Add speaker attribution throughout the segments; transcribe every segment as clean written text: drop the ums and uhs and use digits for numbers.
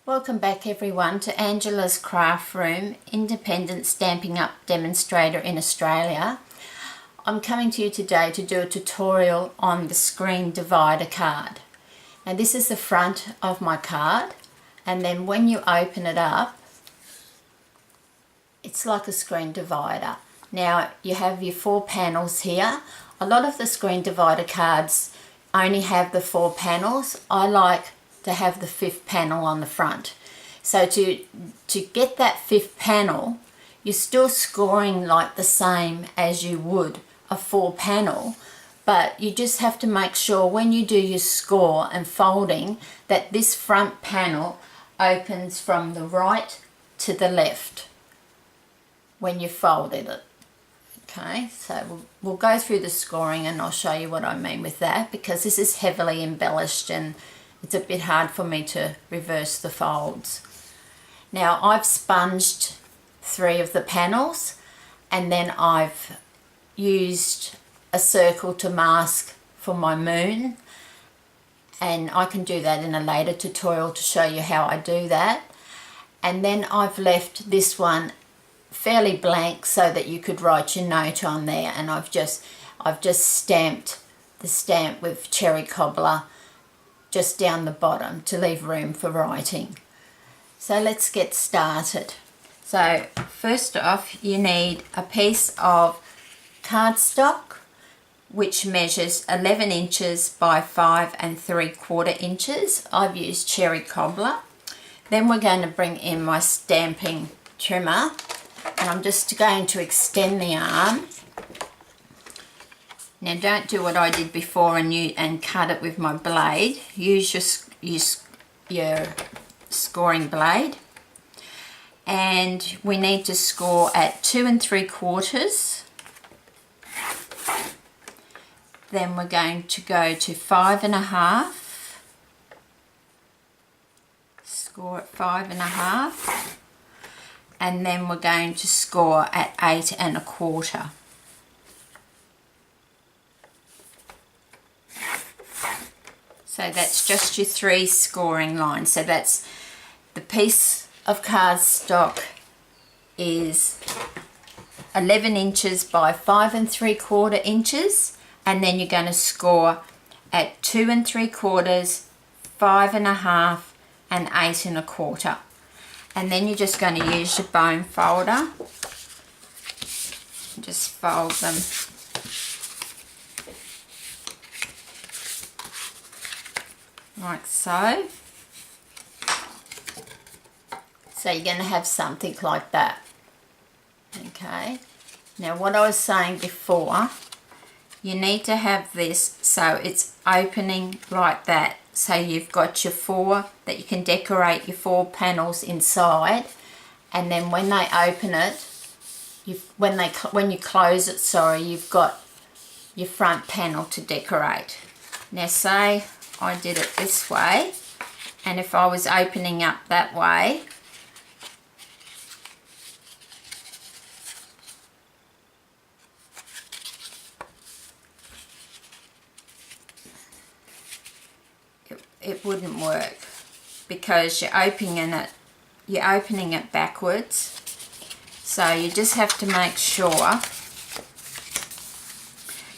Speaker 1: Welcome back everyone to Angela's Craft Room, independent Stampin' Up demonstrator in Australia. I'm coming to you today to do a tutorial on the screen divider card. Now this is the front of my card, and then when you open it up, it's like a screen divider. Now you have your 4 panels here. A lot of the screen divider cards only have the 4 panels. I like to have the 5th panel on the front. So to get that 5th panel, you're still scoring like the same as you would a 4 panel, but you just have to make sure when you do your score and folding that this front panel opens from the right to the left when you folded it. Okay, so we'll go through the scoring and I'll show you what I mean with that, because this is heavily embellished and it's a bit hard for me to reverse the folds. Now I've sponged 3 of the panels, and then I've used a circle to mask for my moon, and I can do that in a later tutorial to show you how I do that. And then I've left this one fairly blank so that you could write your note on there, and I've just stamped the stamp with cherry cobbler just down the bottom to leave room for writing. So let's get started. So first off, you need a piece of cardstock which measures 11 inches by 5 3/4 inches. I've used cherry cobbler. Then we're going to bring in my stamping trimmer, and I'm just going to extend the arm. Now don't do what I did before and cut it with my blade. Use your scoring blade. And we need to score at 2 3/4. Then we're going to go to 5 1/2. Score at 5 1/2. And then we're going to score at 8 1/4. So that's just your 3 scoring lines. So that's the piece of cardstock is 11 inches by 5 3/4 inches, and then you're going to score at 2 3/4, 5 1/2, and 8 1/4. And then you're just going to use your bone folder. Just fold them like so. So you're going to have something like that. Okay. Now what I was saying before, you need to have this so it's opening like that. So you've got your 4, that you can decorate your 4 panels inside, and then when they open it, when you close it, sorry, you've got your front panel to decorate. Now say I did it this way, and if I was opening up that way, it wouldn't work, because you're opening it backwards. So you just have to make sure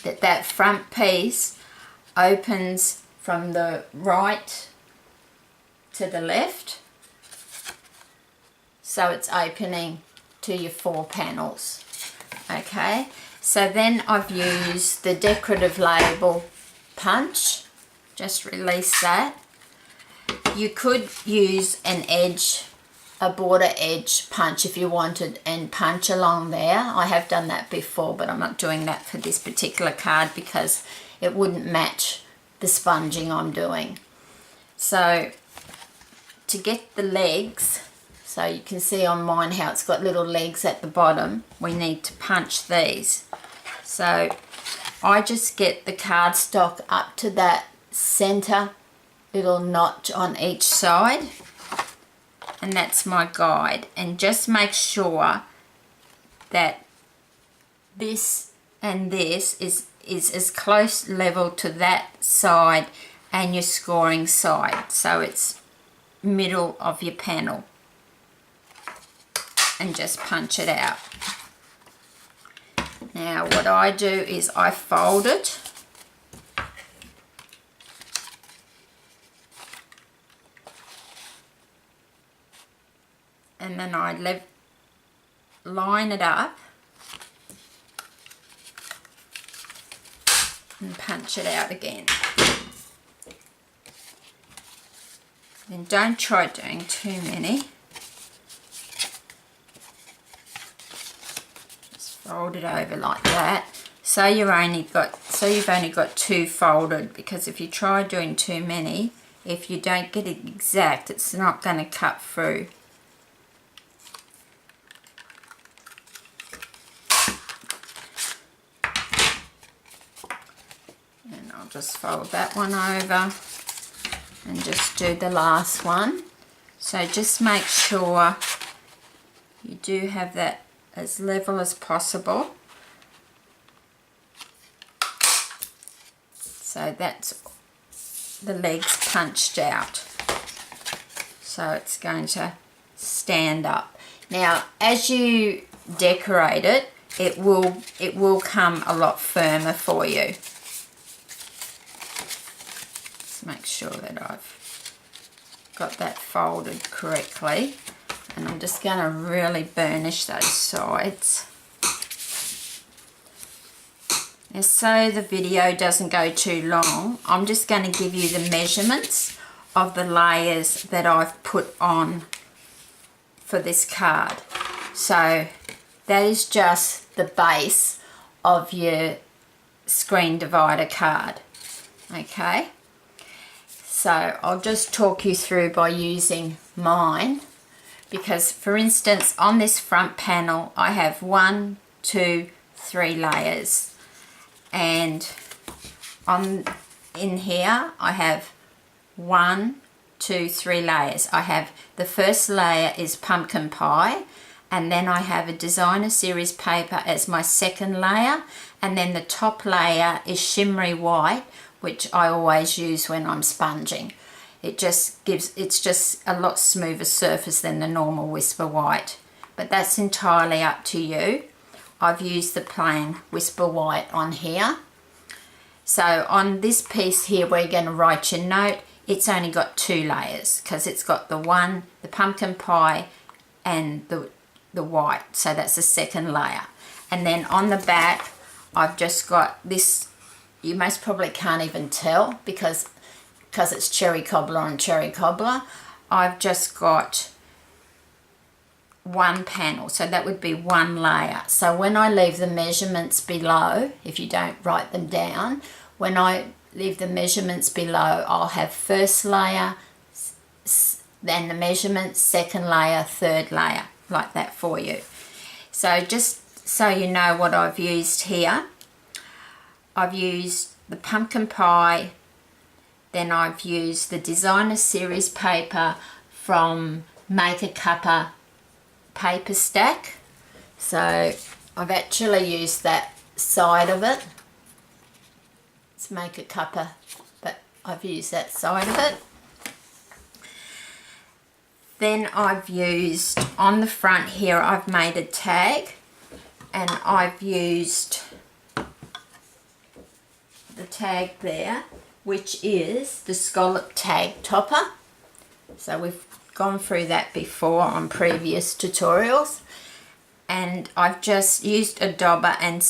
Speaker 1: that that front piece opens from the right to the left, so it's opening to your 4 panels. Okay, so then I've used the decorative label punch. Just release that. You could use a border edge punch if you wanted, and punch along there. I have done that before, but I'm not doing that for this particular card because it wouldn't match the sponging I'm doing. So to get the legs, so you can see on mine how it's got little legs at the bottom, we need to punch these. So I just get the cardstock up to that center little notch on each side, and that's my guide, and just make sure that this and this is as close level to that side and your scoring side, so it's middle of your panel and just punch it out. Now what I do is I fold it and then I line it up and punch it out again. And don't try doing too many. Just fold it over like that. So you've only got 2 folded, because if you try doing too many, if you don't get it exact, it's not going to cut through. And I'll just fold that one over and just do the last one. So just make sure you do have that as level as possible. So that's the legs punched out, so it's going to stand up. Now as you decorate it, it will come a lot firmer for you. Let's make sure that I've got that folded correctly, and I'm just going to really burnish those sides. Now, so the video doesn't go too long, I'm just going to give you the measurements of the layers that I've put on for this card. So that is just the base of your screen divider card. Okay, so I'll just talk you through by using mine, because for instance on this front panel I have 1, 2, 3 layers. And in here I have 1, 2, 3 layers. I have the first layer is pumpkin pie, and then I have a designer series paper as my second layer, and then the top layer is shimmery white, which I always use when I'm sponging. It's just a lot smoother surface than the normal Whisper White, but that's entirely up to you. I've used the plain Whisper White on here. So on this piece here where you're going to write your note, it's only got 2 layers, because it's got the pumpkin pie and the white, so that's the second layer. And then on the back I've just got this, you most probably can't even tell because it's cherry cobbler on cherry cobbler. I've just got 1 panel, so that would be 1 layer. So when I leave the measurements below, if you don't write them down, when I leave the measurements below, I'll have first layer, then the measurements, second layer, third layer, like that for you. So just so you know what I've used here, I've used the pumpkin pie, then I've used the designer series paper from Make a Cuppa paper stack. So I've actually used that side of it. It's Make a Cuppa, but I've used that side of it. Then I've used, on the front here, I've made a tag, and I've used the tag there, which is the scallop tag topper. So we've gone through that before on previous tutorials, and I've just used a dauber and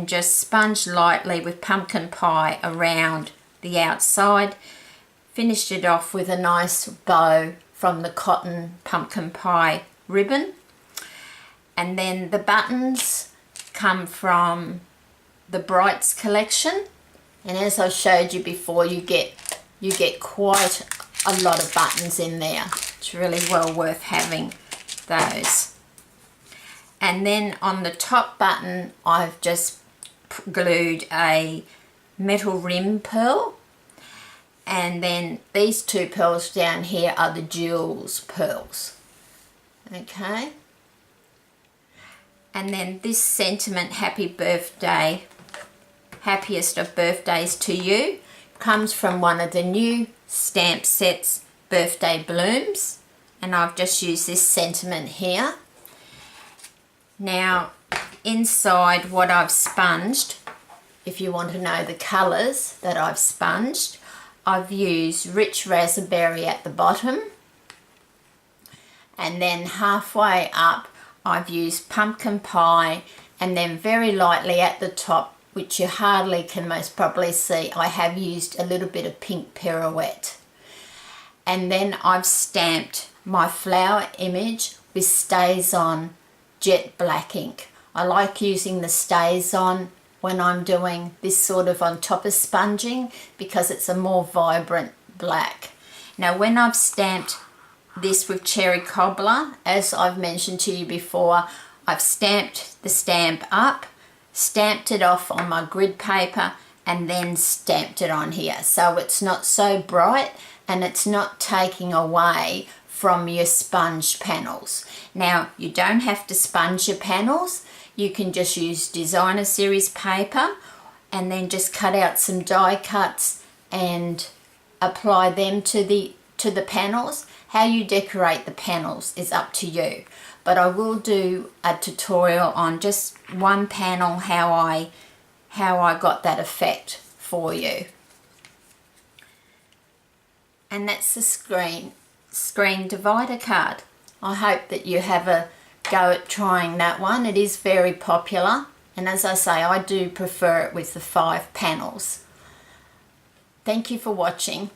Speaker 1: just sponged lightly with pumpkin pie around the outside, finished it off with a nice bow from the cotton pumpkin pie ribbon, and then the buttons come from the Brights collection, and as I showed you before, you get quite a lot of buttons in there. It's really well worth having those. And then on the top button I've just glued a metal rim pearl, and then these 2 pearls down here are the jewels pearls. Okay, and then this sentiment, happy birthday, happiest of birthdays to you, comes from one of the new stamp sets birthday blooms, and I've just used this sentiment here. Now inside what I've sponged, if you want to know the colours that I've sponged, I've used rich raspberry at the bottom, and then halfway up I've used pumpkin pie, and then very lightly at the top, which you hardly can most probably see, I have used a little bit of pink pirouette. And then I've stamped my flower image with StazOn jet black ink. I like using the StazOn when I'm doing this sort of on top of sponging because it's a more vibrant black. Now when I've stamped this with cherry cobbler, as I've mentioned to you before, I've stamped the stamp up, stamped it off on my grid paper, and then stamped it on here, so it's not so bright and it's not taking away from your sponge panels. Now you don't have to sponge your panels, you can just use designer series paper and then just cut out some die cuts and apply them to the panels. How you decorate the panels is up to you, but I will do a tutorial on just one panel, how I got that effect for you. And that's the screen divider card. I hope that you have a go at trying that one. It is very popular, and as I say, I do prefer it with the 5 panels. Thank you for watching.